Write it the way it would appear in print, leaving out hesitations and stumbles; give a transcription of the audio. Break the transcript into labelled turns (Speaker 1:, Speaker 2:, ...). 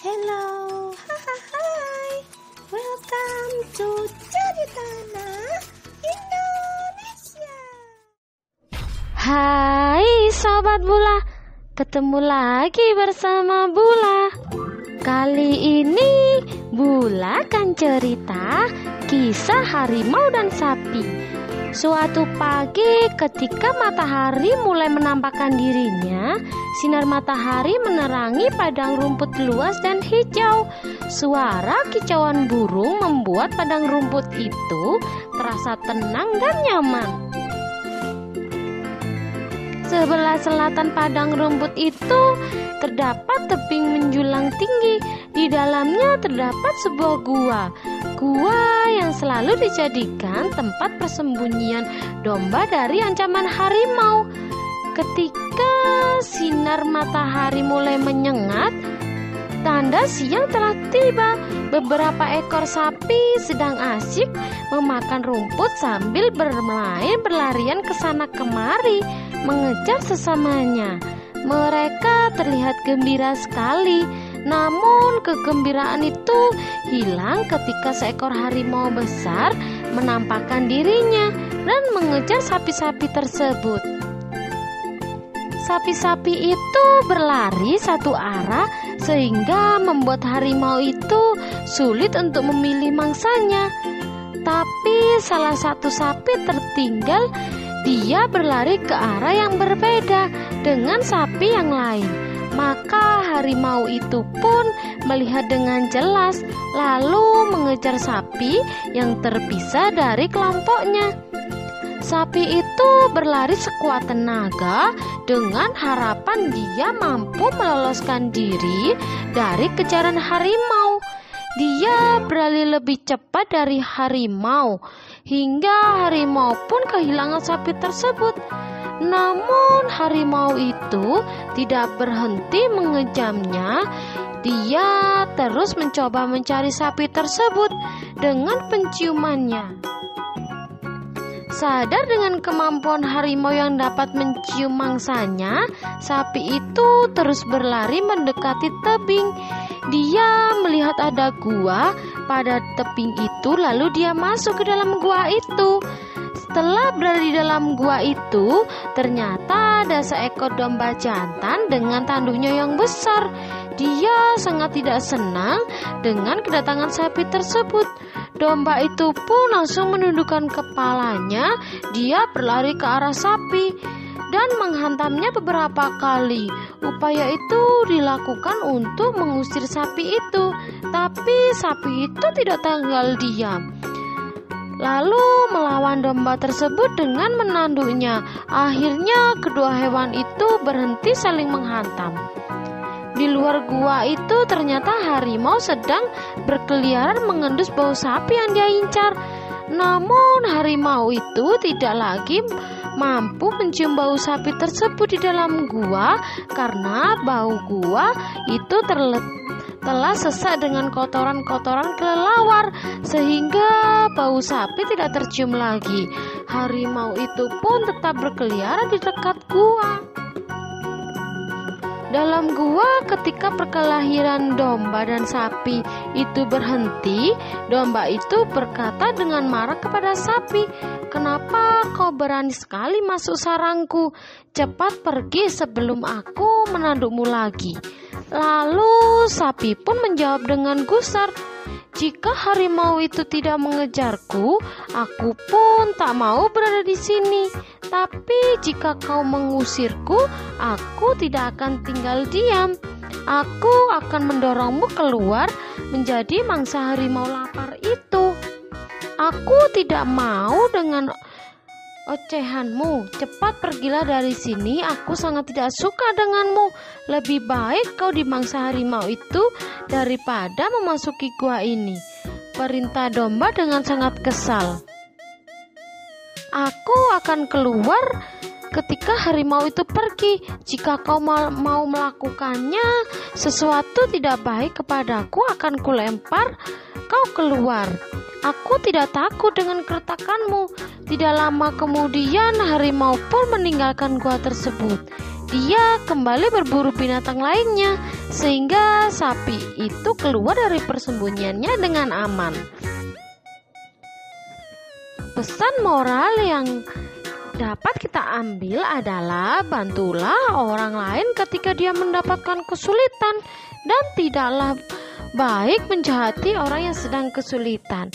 Speaker 1: Hello, hai, welcome to Ceritana Indonesia.
Speaker 2: Hai Sobat Bula, ketemu lagi bersama Bula. Kali ini Bula akan cerita kisah harimau dan sapi. Suatu pagi ketika matahari mulai menampakkan dirinya, sinar matahari menerangi padang rumput luas dan hijau. Suara kicauan burung membuat padang rumput itu terasa tenang dan nyaman. Sebelah selatan padang rumput itu terdapat tebing menjulang tinggi. Di dalamnya terdapat sebuah gua. Gua yang selalu dijadikan tempat persembunyian domba dari ancaman harimau. Ketika sinar matahari mulai menyengat, tanda siang telah tiba. Beberapa ekor sapi sedang asyik memakan rumput sambil berlarian ke sana kemari, mengejar sesamanya. Mereka terlihat gembira sekali. Namun kegembiraan itu hilang ketika seekor harimau besar menampakkan dirinya dan mengejar sapi-sapi tersebut. Sapi-sapi itu berlari satu arah sehingga membuat harimau itu sulit untuk memilih mangsanya. Tapi salah satu sapi tertinggal. Dia berlari ke arah yang berbeda dengan sapi yang lain. Maka harimau itu pun melihat dengan jelas, lalu mengejar sapi yang terpisah dari kelompoknya. Sapi itu berlari sekuat tenaga dengan harapan dia mampu meloloskan diri dari kejaran harimau. Dia berlari lebih cepat dari harimau, hingga harimau pun kehilangan sapi tersebut. Namun harimau itu tidak berhenti mengejarnya. Dia terus mencoba mencari sapi tersebut dengan penciumannya. Sadar dengan kemampuan harimau yang dapat mencium mangsanya, sapi itu terus berlari mendekati tebing. Dia melihat ada gua pada tebing itu, lalu dia masuk ke dalam gua itu. Setelah berada di dalam gua itu, ternyata ada seekor domba jantan dengan tanduknya yang besar. Dia sangat tidak senang dengan kedatangan sapi tersebut. Domba itu pun langsung menundukkan kepalanya. Dia berlari ke arah sapi dan menghantamnya beberapa kali. Upaya itu dilakukan untuk mengusir sapi itu, tapi sapi itu tidak tinggal diam. Lalu melawan domba tersebut dengan menanduknya. Akhirnya kedua hewan itu berhenti saling menghantam. Di luar gua itu ternyata harimau sedang berkeliaran mengendus bau sapi yang dia incar. Namun harimau itu tidak lagi mampu mencium bau sapi tersebut di dalam gua karena bau gua itu telah sesak dengan kotoran-kotoran kelelawar sehingga bau sapi tidak tercium lagi. Harimau itu pun tetap berkeliaran di dekat gua. Dalam gua, ketika perkelahian domba dan sapi itu berhenti, domba itu berkata dengan marah kepada sapi, "Kenapa kau berani sekali masuk sarangku? Cepat pergi sebelum aku menandukmu lagi." Lalu sapi pun menjawab dengan gusar, "Jika harimau itu tidak mengejarku, aku pun tak mau berada di sini. Tapi jika kau mengusirku, aku tidak akan tinggal diam. Aku akan mendorongmu keluar menjadi mangsa harimau lapar itu. Aku tidak mau dengan ocehanmu. Cepat pergilah dari sini, aku sangat tidak suka denganmu. Lebih baik kau dimangsa harimau itu daripada memasuki gua ini," perintah domba dengan sangat kesal. "Aku akan keluar ketika harimau itu pergi. Jika kau mau melakukannya sesuatu tidak baik kepadaku, akan kulempar kau keluar. Aku tidak takut dengan keretakanmu." Tidak lama kemudian harimau pun meninggalkan gua tersebut. dia kembali berburu binatang lainnya, sehingga sapi itu keluar dari persembunyiannya dengan aman. Pesan moral yang dapat kita ambil adalah bantulah orang lain ketika dia mendapatkan kesulitan, dan tidaklah baik menjahati orang yang sedang kesulitan.